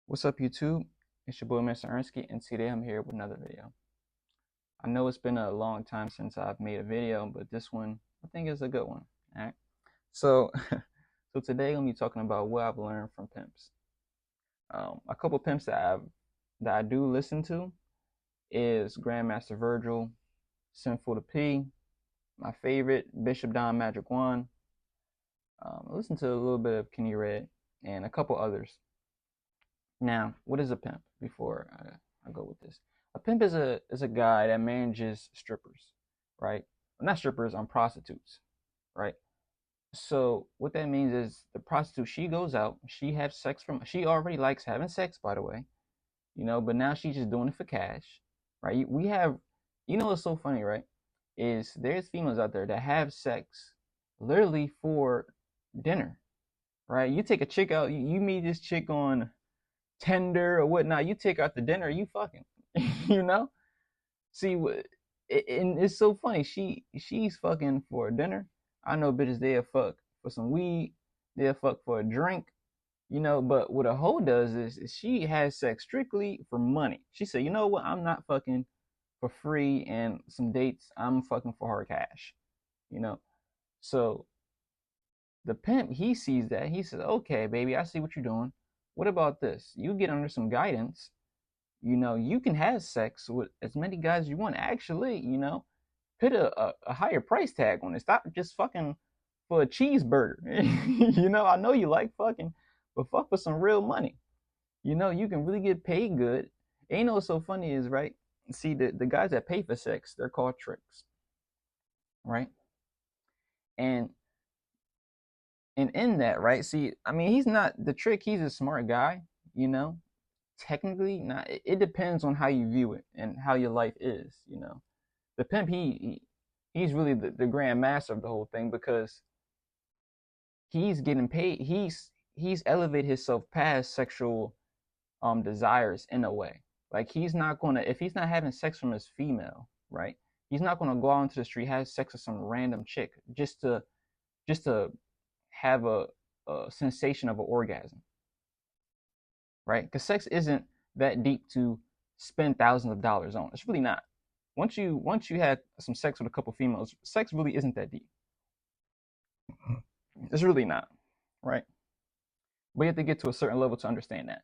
What's up, YouTube? It's your boy, Mr. Ernsky, and today I'm here with another video. I know it's been a long time since I've made a video, but this one I think is a good one. All right. So, so today I'm gonna be talking about what I've learned from pimps. A couple pimps that I do listen to is Grandmaster Virgil, Sinful to P, my favorite Bishop Don Magic One. I listen to a little bit of Kenny Red and a couple others. Now, what is a pimp? Before I go with this, a pimp is a guy that manages strippers, right? Not strippers, prostitutes, right? So what that means is the prostitute, she goes out, she already likes having sex, by the way, but now she's just doing it for cash, right? We have, what's so funny, right? Is there's females out there that have sex literally for dinner, right? You take a chick out, you meet this chick on Tender or whatnot, you take her out to dinner, you fucking, you know. See, and it's so funny. She's fucking for dinner. I know bitches they'll fuck for some weed, they'll fuck for a drink, But what a hoe does is she has sex strictly for money. She said, you know what? I'm not fucking for free and some dates. I'm fucking for hard cash, you know. So the pimp, he sees that. He says, okay, baby, I see what you're doing. What about this? You get under some guidance. You can have sex with as many guys as you want. Actually, put a higher price tag on it. Stop just fucking for a cheeseburger. I know you like fucking, but fuck for some real money. You can really get paid good. And what's so funny is, right? See, the guys that pay for sex, they're called tricks, right? And and in that, right? See, I mean, he's not the trick. He's a smart guy, you know. Technically, not. It depends on how you view it and how your life is. The pimp, he's really the grand master of the whole thing because he's getting paid. He's elevated himself past sexual desires in a way. Like he's not gonna if he's not having sex from his female, right? He's not gonna go out into the street have sex with some random chick just to have a sensation of an orgasm, right? Because sex isn't that deep to spend thousands of dollars on. It's really not. Once you had some sex with a couple females, sex really isn't that deep. It's really not, right? But you have to get to a certain level to understand that.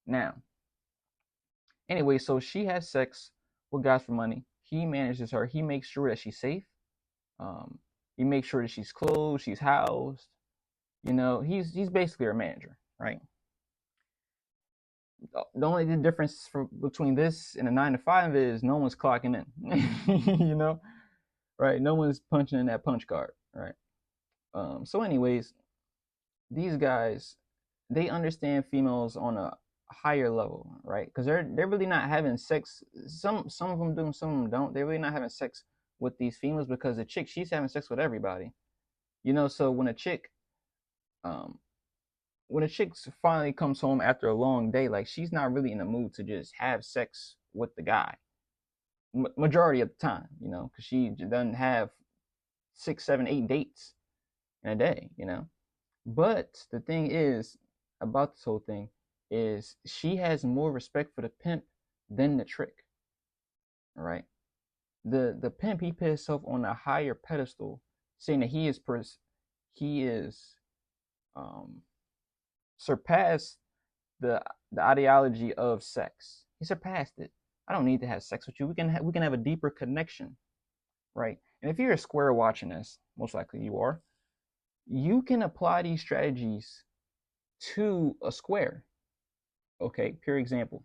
Now, anyway, so she has sex with guys for money. He manages her. He makes sure that she's safe. Um, he makes sure that she's clothed, she's housed. He's basically her manager, right? The only difference between this and a 9 to 5 is no one's clocking in, right? No one's punching in that punch card, right? So, anyways, these guys, they understand females on a higher level, right? Because they're really not having sex. Some of them do, some of them don't. They're really not having sex with these females because the chick, she's having sex with everybody, So um, when a chick finally comes home after a long day, like she's not really in the mood to just have sex with the guy. Majority of the time, because she doesn't have 6, 7, 8 dates in a day. But the thing is about this whole thing is she has more respect for the pimp than the trick. All right. The pimp, he put himself on a higher pedestal, saying that he is um surpassed the ideology of sex. He surpassed it. I don't need to have sex with you. We can have a deeper connection, right? And if you're a square watching this, most likely you are, you can apply these strategies to a square. Okay, pure example.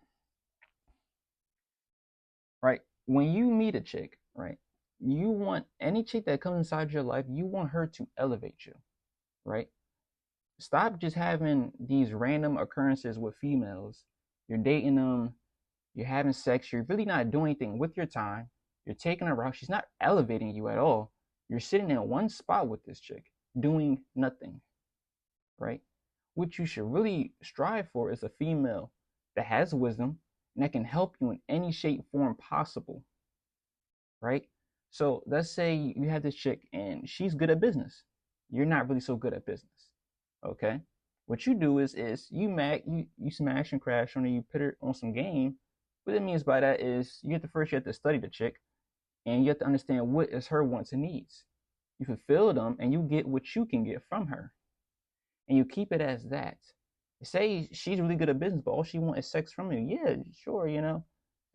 Right? When you meet a chick, right? You want any chick that comes inside your life, you want her to elevate you, right? Stop just having these random occurrences with females. You're dating them, you're having sex, you're really not doing anything with your time. You're taking her out, she's not elevating you at all. You're sitting in one spot with this chick, doing nothing, right? What you should really strive for is a female that has wisdom and that can help you in any shape, form possible, right? So let's say you have this chick and she's good at business. You're not really so good at business, okay? What you do is you smash and crash on her, you put her on some game. What it means by that is you have to study the chick, and you have to understand what is her wants and needs. You fulfill them, and you get what you can get from her, and you keep it as that. Say she's really good at business, but all she wants is sex from you. Yeah, sure,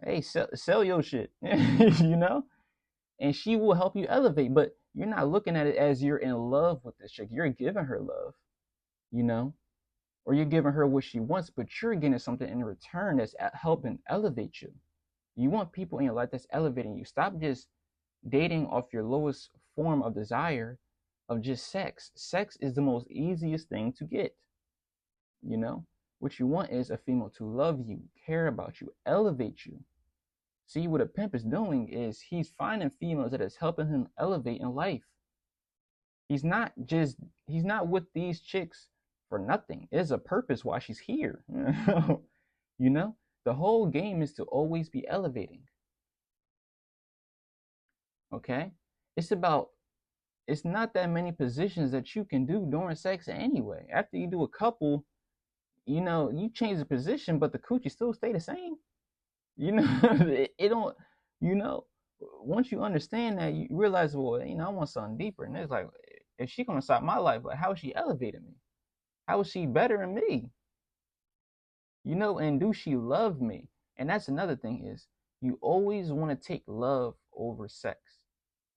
Hey, sell your shit, you know, and she will help you elevate. But you're not looking at it as you're in love with this chick. You're giving her love, you know, or you're giving her what she wants, but you're getting something in return that's helping elevate you. You want people in your life that's elevating you. Stop just dating off your lowest form of desire of just sex. Sex is the most easiest thing to get. You know, what you want is a female to love you, care about you, elevate you. See, what a pimp is doing is he's finding females that is helping him elevate in life. He's not with these chicks for nothing. There's a purpose why she's here. You know, the whole game is to always be elevating. Okay? It's not that many positions that you can do during sex anyway. After you do a couple, you change the position, but the coochie still stay the same. It don't, once you understand that, you realize, well, I want something deeper. And it's like, if she gonna stop my life, like, how is she elevating me? How is she better than me? And do she love me? And that's another thing is you always want to take love over sex.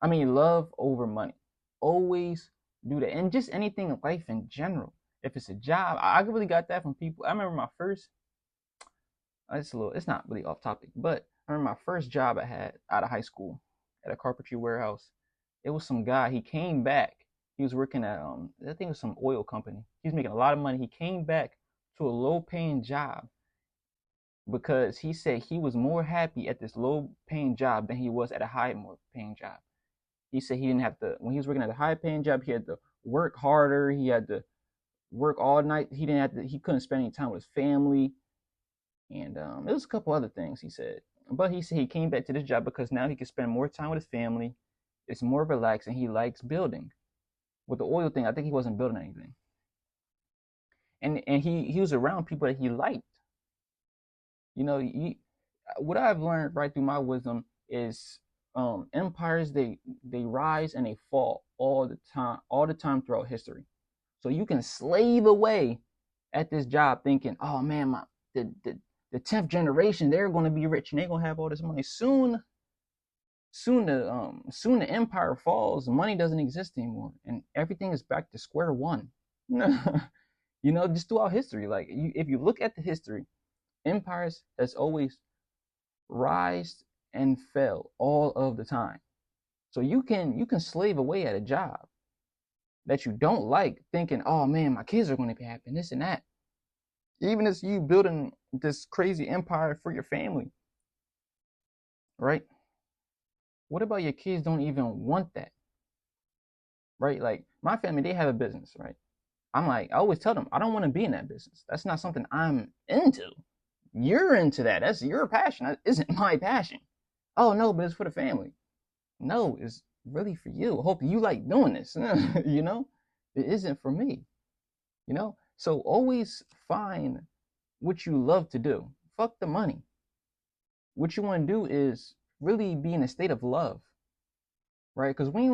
I mean, love over money. Always do that. And just anything in life in general. If it's a job, I really got that from people. I remember my first, it's not really off topic, but I remember my first job I had out of high school at a carpentry warehouse. It was some guy, he came back. He was working at, I think it was some oil company. He was making a lot of money. He came back to a low paying job because he said he was more happy at this low paying job than he was at a high more paying job. He said he didn't have to, when he was working at a high paying job, he had to work harder. He had to work all night. He couldn't spend any time with his family. And there was a couple other things he said. But he said he came back to this job because now he can spend more time with his family. It's more relaxed and he likes building. With the oil thing, I think he wasn't building anything. And he was around people that he liked. What I've learned right through my wisdom is empires, they rise and they fall all the time throughout history. So you can slave away at this job thinking, oh man, the 10th generation, they're going to be rich and they're going to have all this money. Soon the empire falls, money doesn't exist anymore, and everything is back to square one. Just throughout history, like if you look at the history, empires has always rise and fell all of the time. So you can slave away at a job that you don't like, thinking, oh man, my kids are going to be happy, and this and that. Even as you building this crazy empire for your family, right? What about your kids don't even want that, right? Like my family, they have a business, right? I'm like, I always tell them, I don't want to be in that business. That's not something I'm into. You're into that. That's your passion. That isn't my passion. Oh no, but it's for the family. No, it's really for you. I hope you like doing this. It isn't for me. So always find what you love to do. Fuck the money. What you want to do is really be in a state of love, right? Because when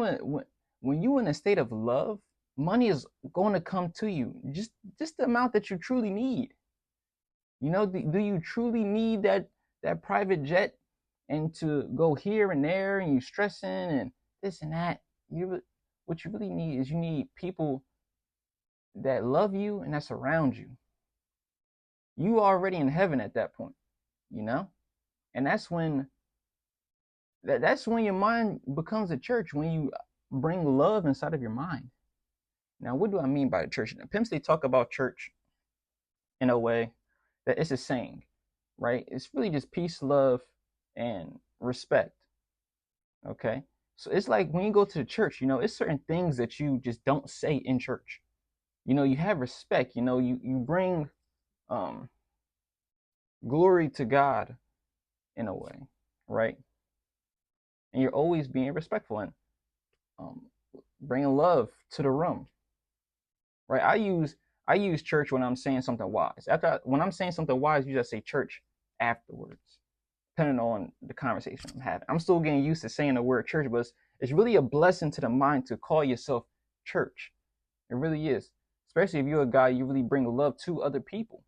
you're in a state of love, money is going to come to you, just the amount that you truly need. Do you truly need that private jet and to go here and there and you stressing and this and that? What you really need is you need people that love you and that's around you. You are already in heaven at that point, and that's when your mind becomes a church, when you bring love inside of your mind. Now, what do I mean by the church? The pimps, they talk about church in a way that it's a saying, right? It's really just peace, love, and respect. Okay? So it's like when you go to the church, it's certain things that you just don't say in church. You have respect, you bring glory to God in a way, right? And you're always being respectful and bringing love to the room, right? I I use church when I'm saying something wise. When I'm saying something wise, you just say church afterwards, depending on the conversation I'm having. I'm still getting used to saying the word church, but it's really a blessing to the mind to call yourself church. It really is. Especially if you're a guy, you really bring love to other people.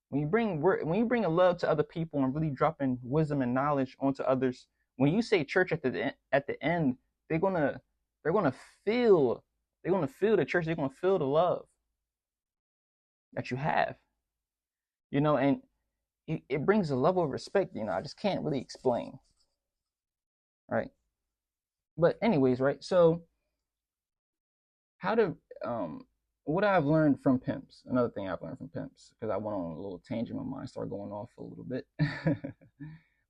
When you bring a love to other people and really dropping wisdom and knowledge onto others, when you say church at the end, they're gonna feel the church. They're gonna feel the love that you have, and it brings a level of respect. I just can't really explain, right? But anyways, right? So how to what I've learned from pimps. Another thing I've learned from pimps, because I went on a little tangent, my mind started going off a little bit.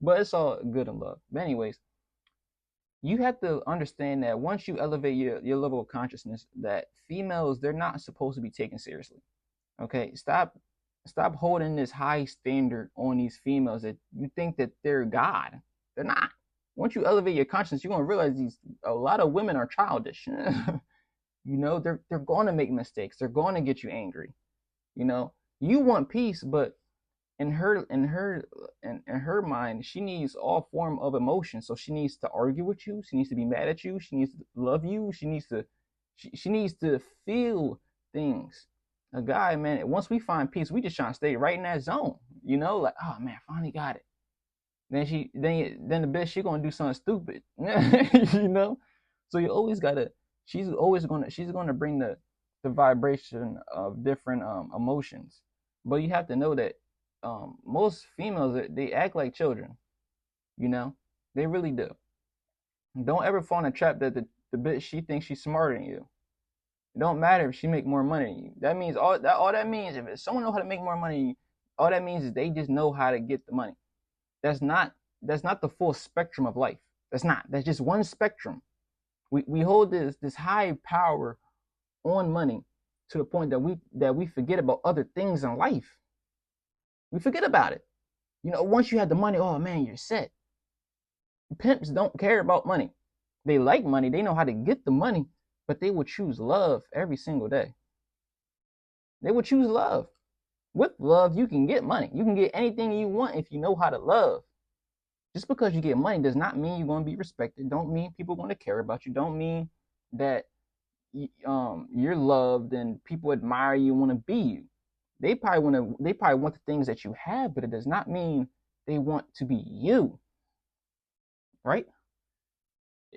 But it's all good in love. But anyways, you have to understand that once you elevate your level of consciousness, that females, they're not supposed to be taken seriously. Okay, stop holding this high standard on these females that you think that they're God. They're not. Once you elevate your consciousness, you're gonna realize a lot of women are childish. They're going to make mistakes. They're going to get you angry. You want peace, but in her mind, she needs all form of emotion. So she needs to argue with you. She needs to be mad at you. She needs to love you. She needs to feel things. A guy, man, once we find peace, we just trying to stay right in that zone. Like, oh man, finally got it. Then the bitch, she gonna do something stupid. So you always gotta. She's gonna bring the vibration of different emotions, but you have to know that most females, they act like children. They really do. Don't ever fall in a trap that the bitch, she thinks she's smarter than you. It don't matter if she make more money than you. That means all that means, if someone know how to make more money than you, all that means is they just know how to get the money. That's not the full spectrum of life. That's just one spectrum. We hold this high power on money to the point that we forget about other things in life. We forget about it. Once you have the money, oh man, you're set. Pimps don't care about money. They like money. They know how to get the money, but they will choose love every single day. They will choose love. With love, you can get money. You can get anything you want if you know how to love. Just because you get money does not mean you're going to be respected. Don't mean people are going to care about you. Don't mean that you're loved and people admire you and want to be you. They probably want the things that you have, but it does not mean they want to be you. Right?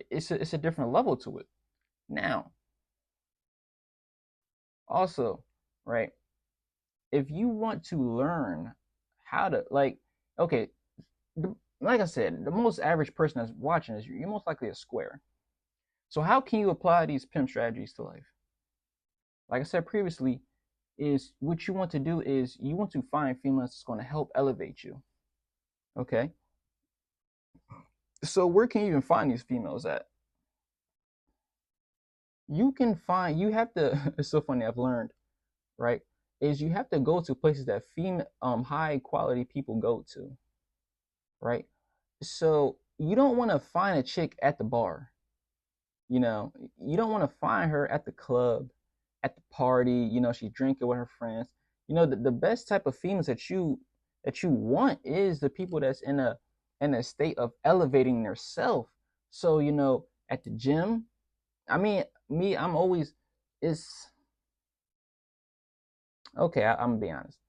It's a different level to it. Now, also, right? If you want to learn how to, like I said, the most average person that's watching is you're most likely a square. So how can you apply these pimp strategies to life? Like I said previously, is what you want to do is you want to find females that's going to help elevate you. Okay. So where can you even find these females at? You have to, it's so funny, I've learned, right? Is you have to go to places that high quality people go to. Right? So you don't want to find a chick at the bar. You don't want to find her at the club, at the party, she's drinking with her friends. The best type of females that you want is the people that's in a state of elevating themselves. So, at the gym, I mean, I'm always, it's okay, I'm gonna be honest.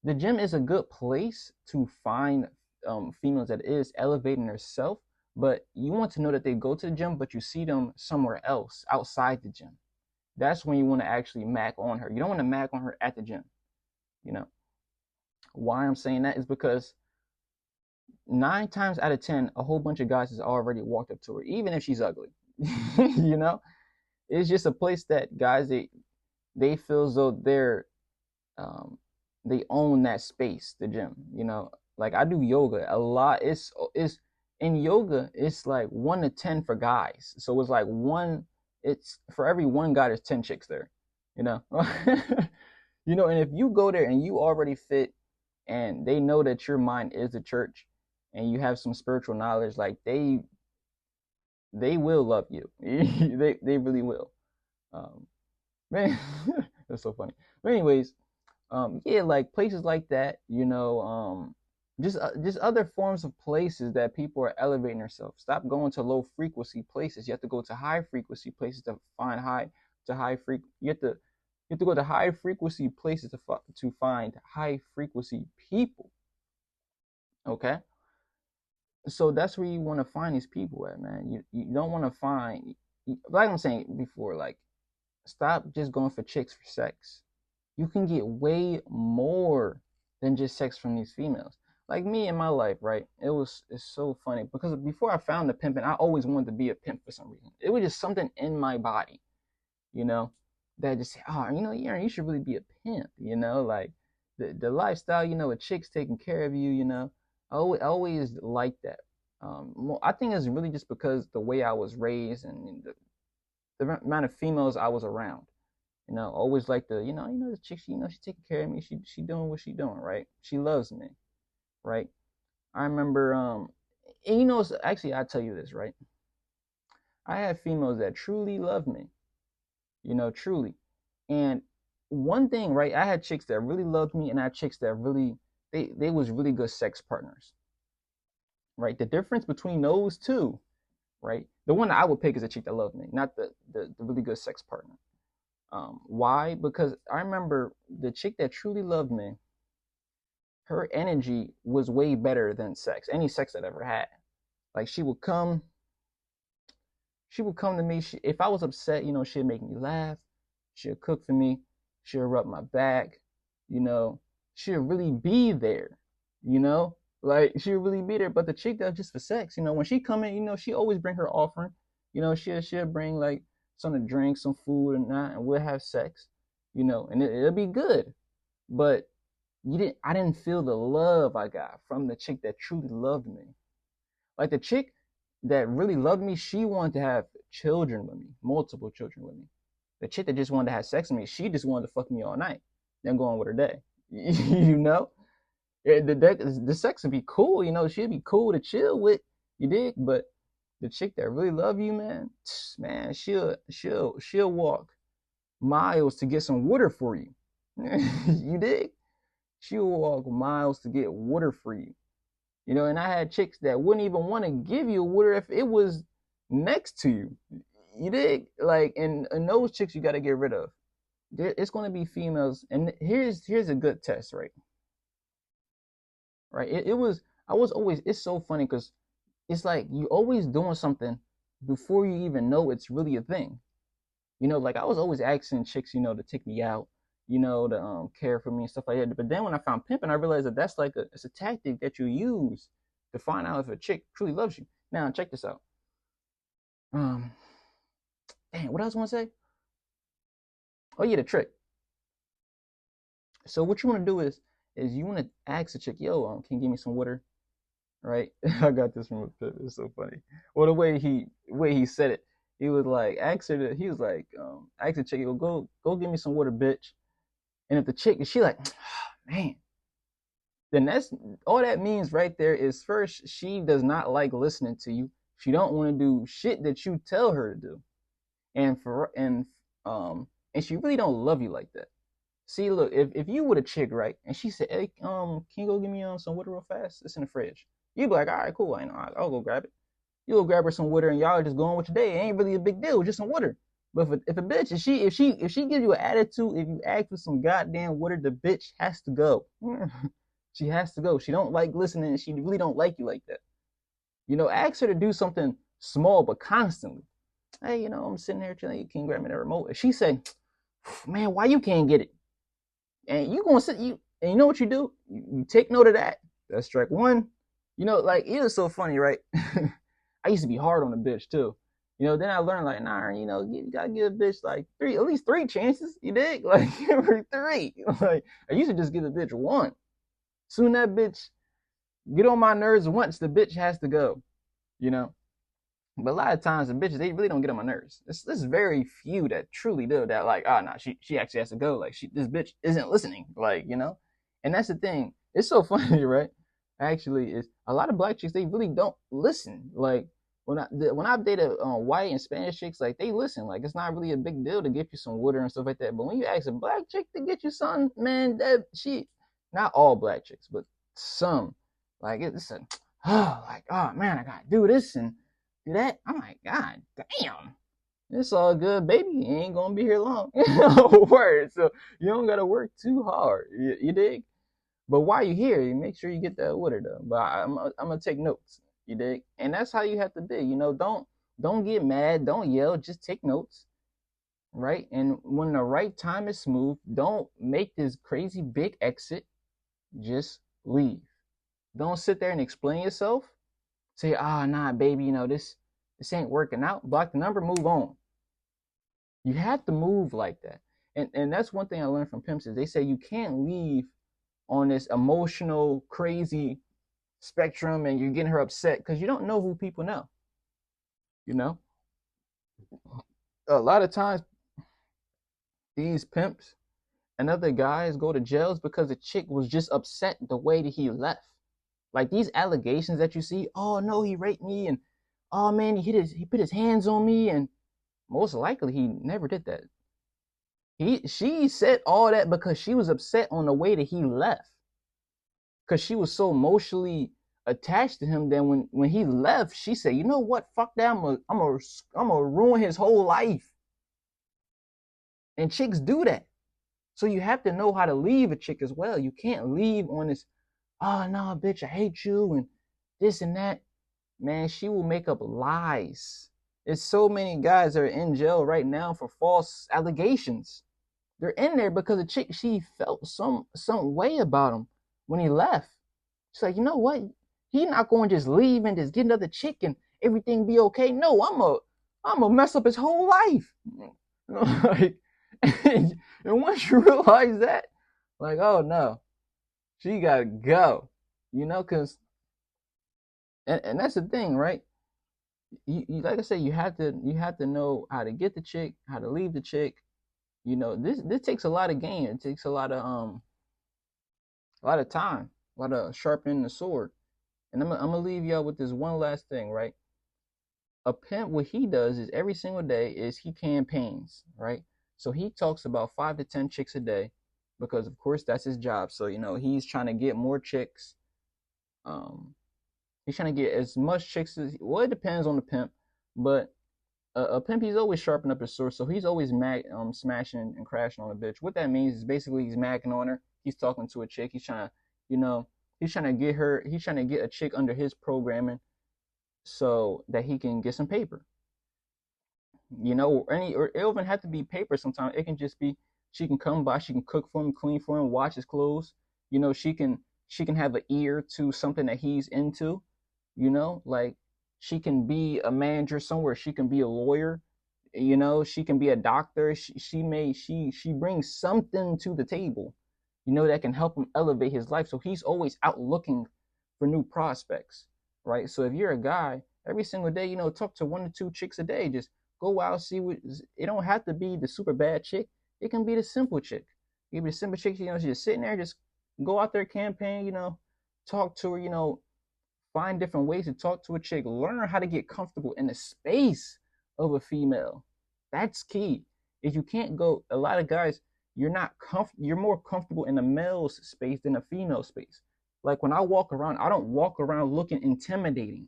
The gym is a good place to find females that is elevating herself, but you want to know that they go to the gym, but you see them somewhere else outside the gym. That's when you want to actually mac on her. You don't want to mac on her at the gym. Why I'm saying that is because 9 times out of 10, a whole bunch of guys has already walked up to her, even if she's ugly. It's just a place that guys, they feel as though they own that space, the gym. Like I do yoga a lot. It's in yoga, it's like 1 to 10 for guys. So it's like it's for every one guy, there's 10 chicks there. And if you go there and you already fit and they know that your mind is the church and you have some spiritual knowledge, like they will love you. they really will. Man, that's so funny. But anyways, Yeah, like places like that, just other forms of places that people are elevating themselves. Stop going to low frequency places. You have to go to high frequency places to find high freq. You have to go to high frequency places to find high frequency people. Okay, so that's where you want to find these people at, man. You don't want to find, like I'm saying before, like stop just going for chicks for sex. You can get way more than just sex from these females. Like me in my life, right? It's so funny because before I found the pimping, I always wanted to be a pimp for some reason. It was just something in my body, you know, that just said, oh, Aaron, you should really be a pimp, like the lifestyle, with chicks taking care of you, I always liked that. I think it's really just because the way I was raised and the amount of females I was around. Always like the chick, she's taking care of me. She doing what she doing, right? She loves me, right? I remember, and actually, I tell you this, right? I have females that truly love me, truly. And one thing, right? I had chicks that really loved me, and I had chicks that really, they was really good sex partners, right? The difference between those two, right? The one that I would pick is a chick that loved me, not the really good sex partner. Why? Because I remember the chick that truly loved me, her energy was way better than any sex I'd ever had. Like she would come to me. If I was upset, she'd make me laugh. She'd cook for me. She'd rub my back. You know, she'd really be there. Like she'd really be there. But the chick that was just for sex, when she come in, she always bring her offering. She'll bring like something to drink, some food, and that, and we'll have sex. And it'll be good. But I didn't feel the love I got from the chick that truly loved me. Like the chick that really loved me, she wanted to have children with me, multiple children with me. The chick that just wanted to have sex with me, she just wanted to fuck me all night, then go on with her day. you know, the sex would be cool. She'd be cool to chill with. You dig? But the chick that really love you, man, she'll walk miles to get some water for you. You dig? She'll walk miles to get water for you. And I had chicks that wouldn't even want to give you water if it was next to you. You dig? Like, and those chicks you got to get rid of. It's going to be females. And here's a good test, right? Right? I was always, it's so funny because it's like you always doing something before you even know it's really a thing. Like I was always asking chicks, to take me out, to care for me and stuff like that. But then when I found pimping, I realized that that's like it's a tactic that you use to find out if a chick truly loves you. Now check this out. Damn, what else I want to say? Oh yeah, the trick. So what you want to do is you want to ask a chick, yo, can you give me some water? Right? I got this from a pimp. It's so funny. Well, the way he said it, he was like, ask the chick, yo, go give me some water, bitch. And if the chick, she like, oh, man, then that's all that means right there is first, she does not like listening to you. She don't want to do shit that you tell her to do. And she really don't love you like that. See, look, if you were a chick, right, and she said, hey, can you go give me some water real fast? It's in the fridge. You'd be like, all right, cool, I'll go grab it. You go grab her some water and y'all just go on with your day. It ain't really a big deal, just some water. But if a bitch, if she gives you an attitude, if you ask for some goddamn water, the bitch has to go. She has to go. She don't like listening, and she really don't like you like that. Ask her to do something small but constantly. Hey, I'm sitting here chilling. Can you grab me the remote? And she say, man, why you can't get it? And you gonna sit and you know what you do? You take note of that. That's strike one. Like it was so funny, right? I used to be hard on a bitch too. Then I learned like, nah, you gotta give a bitch like at least three chances. You dig? Like give her three. Like I used to just give a bitch one. Soon that bitch get on my nerves once, the bitch has to go. But a lot of times the bitches, they really don't get on my nerves. There's very few that truly do that. Like, oh no, she actually has to go. Like this bitch isn't listening. Like and that's the thing. It's so funny, right? Actually, is a lot of black chicks, they really don't listen. Like when I've dated white and Spanish chicks, like they listen, like it's not really a big deal to get you some water and stuff like that. But when you ask a black chick to get you something, man, that she, not all black chicks, but some, like it's a, oh, like oh man, I gotta do this and do that. I'm like, God damn, it's all good, baby. You ain't gonna be here long. Word. So you don't gotta work too hard. You dig? But while you're here, you make sure you get that water though. But I'm gonna take notes. You dig? And that's how you have to be. You know, don't get mad, don't yell, just take notes, right? And when the right time is smooth, don't make this crazy big exit. Just leave. Don't sit there and explain yourself. Say, ah, nah, baby, you know this ain't working out. Block the number, move on. You have to move like that. And that's one thing I learned from pimps is they say you can't leave on this emotional, crazy spectrum and you're getting her upset because you don't know who people know. You know? A lot of times these pimps and other guys go to jails because the chick was just upset the way that he left. Like these allegations that you see, oh no, he raped me, and oh man, he put his hands on me, and most likely he never did that. She said all that because she was upset on the way that he left. Because she was so emotionally attached to him. Then when he left, she said, "You know what? Fuck that. I'm gonna ruin his whole life." And chicks do that. So you have to know how to leave a chick as well. You can't leave on this, oh no, bitch, I hate you and this and that. Man, she will make up lies. There's so many guys that are in jail right now for false allegations. They're in there because the chick, she felt some way about him when he left. She's like, you know what? He not going to just leave and just get another chick and everything be okay. No, I'm gonna mess up his whole life. Like, and once you realize that, like, oh no, she gotta go. You know, cause, and that's the thing, right? You like I said, you have to know how to get the chick, how to leave the chick. You know, this takes a lot of game. It takes a lot of time, a lot of sharpening the sword. And I'm gonna leave y'all with this one last thing, right? A pimp, what he does is every single day is he campaigns, right? So he talks about 5 to 10 chicks a day, because of course that's his job. So you know he's trying to get more chicks. He's trying to get as much chicks as, well, it depends on the pimp, but a pimp, he's always sharpening up his sword. So he's always smashing and crashing on a bitch. What that means is basically he's macking on her. He's talking to a chick. He's trying to, you know, he's trying to get her. He's trying to get a chick under his programming, so that he can get some paper. You know, or it don't even have to be paper. Sometimes it can just be she can come by, she can cook for him, clean for him, wash his clothes. You know, she can have an ear to something that he's into. You know, like she can be a manager somewhere. She can be a lawyer. You know, she can be a doctor. She brings something to the table, you know, that can help him elevate his life. So he's always out looking for new prospects, right? So if you're a guy, every single day, you know, talk to 1 to 2 chicks a day. Just go out, see what. It don't have to be the super bad chick. It can be the simple chick. It can be the simple chick. You know, she's just sitting there. Just go out there, campaign. You know, talk to her. You know, find different ways to talk to a chick. Learn how to get comfortable in the space of a female. That's key. If you can't go, a lot of guys, you're more comfortable in a male's space than a female space. Like when I walk around, I don't walk around looking intimidating.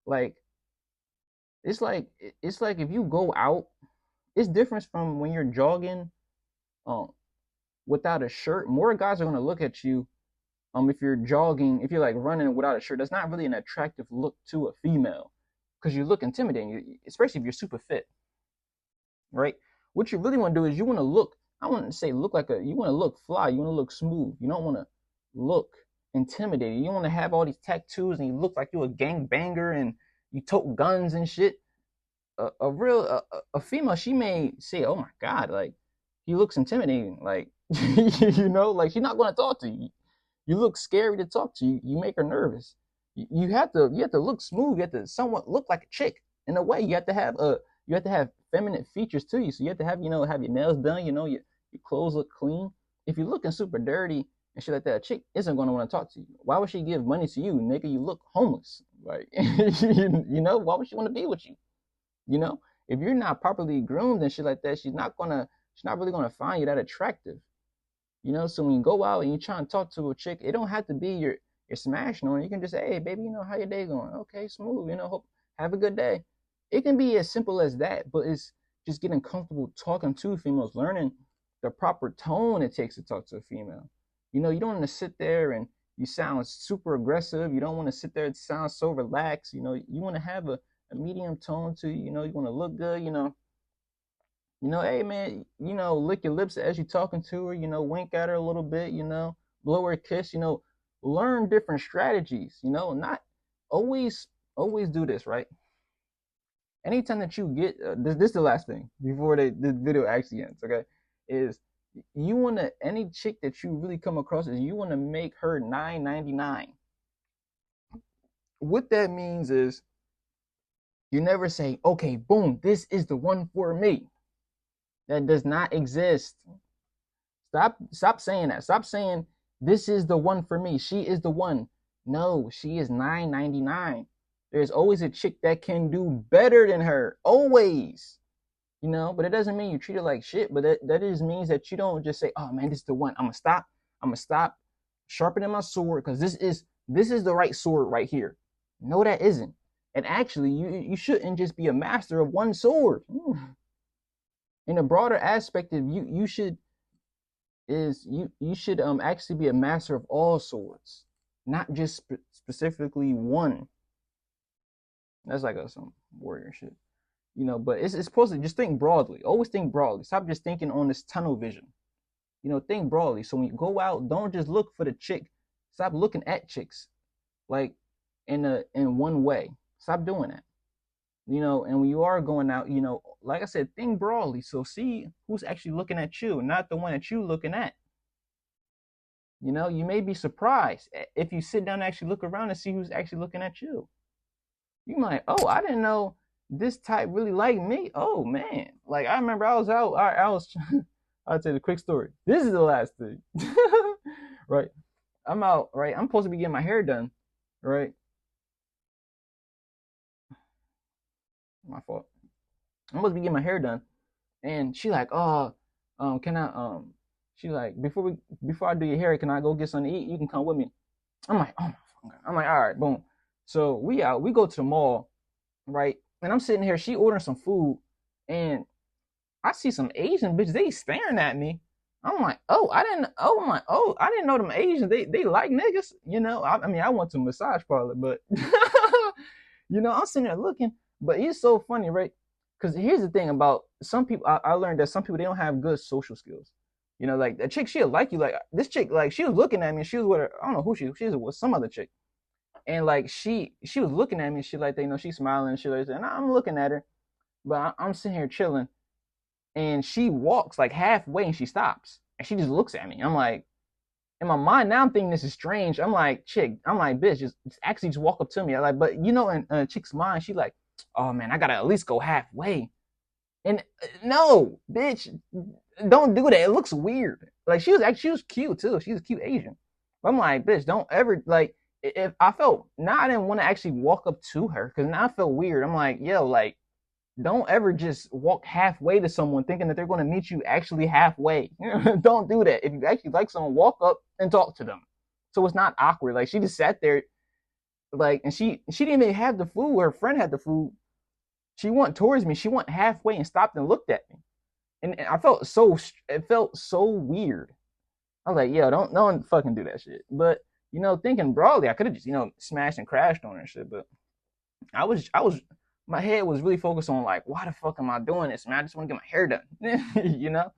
Like it's like if you go out, it's different from when you're jogging um without a shirt. More guys are gonna look at you if you're jogging, if you're like running without a shirt. That's not really an attractive look to a female because you look intimidating, especially if you're super fit, right? What you really want to do is you want to look, I wouldn't say look like you want to look fly, you want to look smooth. You don't want to look intimidating. You want to have all these tattoos and you look like you're a gang banger and you tote guns and shit. A female, she may say, oh my God, like he looks intimidating. Like, you know, like she's not going to talk to you. You look scary to talk to. You make her nervous. You have to look smooth. You have to somewhat look like a chick in a way. You have to have feminine features to you. So you have to have, you know, have your nails done. You know, your clothes look clean. If you're looking super dirty and shit like that, a chick isn't going to want to talk to you. Why would she give money to you, nigga? You look homeless. Like, you know, why would she want to be with you? You know, if you're not properly groomed and shit like that, she's not really gonna find you that attractive. You know, so when you go out and you try and talk to a chick, it don't have to be you're smashing on. You can just say, hey, baby, you know, how your day going? Okay, smooth. You know, hope have a good day. It can be as simple as that, but it's just getting comfortable talking to females, learning the proper tone it takes to talk to a female. You know, you don't want to sit there and you sound super aggressive. You don't want to sit there and sound so relaxed. You know, you want to have a medium tone to you. You know, you want to look good. You know, hey man, you know, lick your lips as you're talking to her, you know, wink at her a little bit, you know, blow her a kiss, you know, learn different strategies, you know, not always do this, right? Anytime that you get this is the last thing before the video actually ends, okay? Is you want to any chick that you really come across is you want to make her 9.99. What that means is you never say, okay, boom, this is the one for me. That does not exist. Stop saying that. Stop saying this is the one for me. She is the one. No, she is 9.99. There's always a chick that can do better than her. Always. You know, but it doesn't mean you treat her like shit. But that just means that you don't just say, oh man, this is the one. I'm gonna stop sharpening my sword because this is the right sword right here. No, that isn't. And actually, you shouldn't just be a master of one sword. In a broader aspect of you should actually be a master of all swords, not just specifically one. That's like some warrior shit, you know. But it's supposed to just think broadly. Always think broadly. Stop just thinking on this tunnel vision. You know, think broadly. So when you go out, don't just look for the chick. Stop looking at chicks like in one way. Stop doing that. You know, and when you are going out, you know, like I said, think broadly. So see who's actually looking at you, not the one that you looking at. You know, you may be surprised if you sit down and actually look around and see who's actually looking at you. You might, oh, I didn't know this type really liked me. Oh man, like I remember I was out. I'll tell you a quick story. This is the last thing, right? I'm out, right? I'm supposed to be getting my hair done, right? My fault. I'm supposed to be getting my hair done, and she like, oh, can I, she like, before I do your hair, can I go get something to eat? You can come with me. I'm like, oh my God. I'm like, all right, boom. So we out, we go to the mall, right? And I'm sitting here, she ordering some food, and I see some Asian bitches, they staring at me. I'm like, oh, I didn't know them Asians, they like niggas, you know. I mean, I went to a massage parlor, but you know, I'm sitting there looking, but it's so funny, right? Because here's the thing about some people, I learned that some people they don't have good social skills. You know, like a chick, she'll like you. Like this chick, like she was looking at me. She was with her, I don't know who she was with some other chick, and like she was looking at me. She like, you know, she's smiling and shit like that. And I'm looking at her, but I'm sitting here chilling, and she walks like halfway and she stops and she just looks at me. I'm like, in my mind now I'm thinking this is strange. I'm like, chick, I'm like, bitch, just actually just walk up to me. I like, but you know, in a chick's mind, she like, oh man, I gotta at least go halfway. And no, bitch, don't do that. It looks weird. Like she was cute too. She's a cute Asian. But I'm like, bitch, don't ever like. If I felt now, I didn't want to actually walk up to her because now I felt weird. I'm like, yo, like, don't ever just walk halfway to someone thinking that they're going to meet you actually halfway. Don't do that. If you actually like someone, walk up and talk to them. So it's not awkward. Like she just sat there, like, and she didn't even have the food. Her friend had the food. She went towards me. She went halfway and stopped and looked at me. And it felt so weird. I was like, yo, don't fucking do that shit. But, you know, thinking broadly, I could have just, you know, smashed and crashed on her and shit. But my head was really focused on like, why the fuck am I doing this, man? I just want to get my hair done, you know,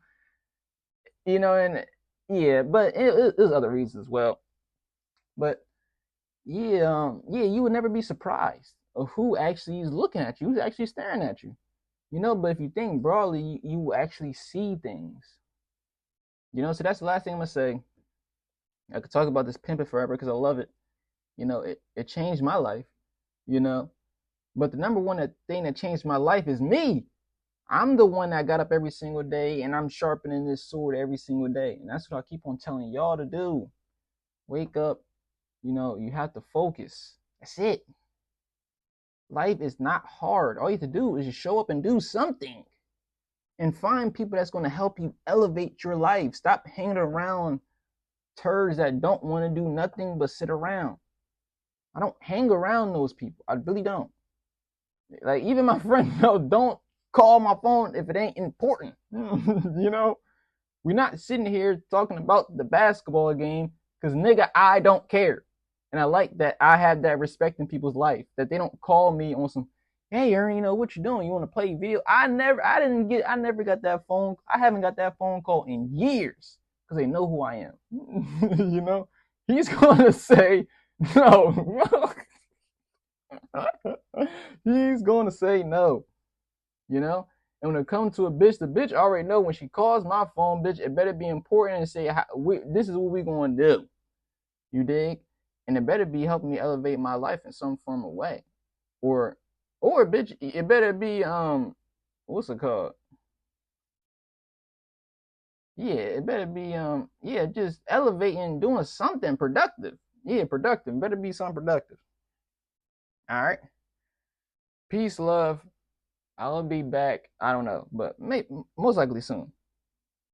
and yeah, but it was other reasons as well. But yeah, yeah, you would never be surprised of who actually is looking at you, who's actually staring at you, you know. But if you think broadly, you will actually see things, you know. So that's the last thing I'm gonna say. I could talk about this pimping forever because I love it. You know, it changed my life, you know. But the number one thing that changed my life is me. I'm the one that got up every single day and I'm sharpening this sword every single day. And that's what I keep on telling y'all to do. Wake up, you know, you have to focus. That's it. life is not hard. All you have to do is just show up and do something. And find people that's going to help you elevate your life. Stop hanging around turds that don't want to do nothing but sit around. I don't hang around those people. I really don't. Like, even my friends know, don't call my phone if it ain't important. You know, we're not sitting here talking about the basketball game because, nigga, I don't care. And I like that I have that respect in people's life, that they don't call me on some, hey, Aaron, you know, what you doing? You want to play video? I never got that phone. I haven't got that phone call in years because they know who I am. You know, he's going to say no. He's going to say no, you know? And when it comes to a bitch, the bitch already know when she calls my phone, bitch, it better be important and say, this is what we going to do. You dig? And it better be helping me elevate my life in some form of way. Or bitch, it better be, what's it called? Yeah, it better be, yeah, just elevating, doing something productive. Yeah, productive. Better be something productive. All right. Peace, love. I'll be back. I don't know, but most likely soon.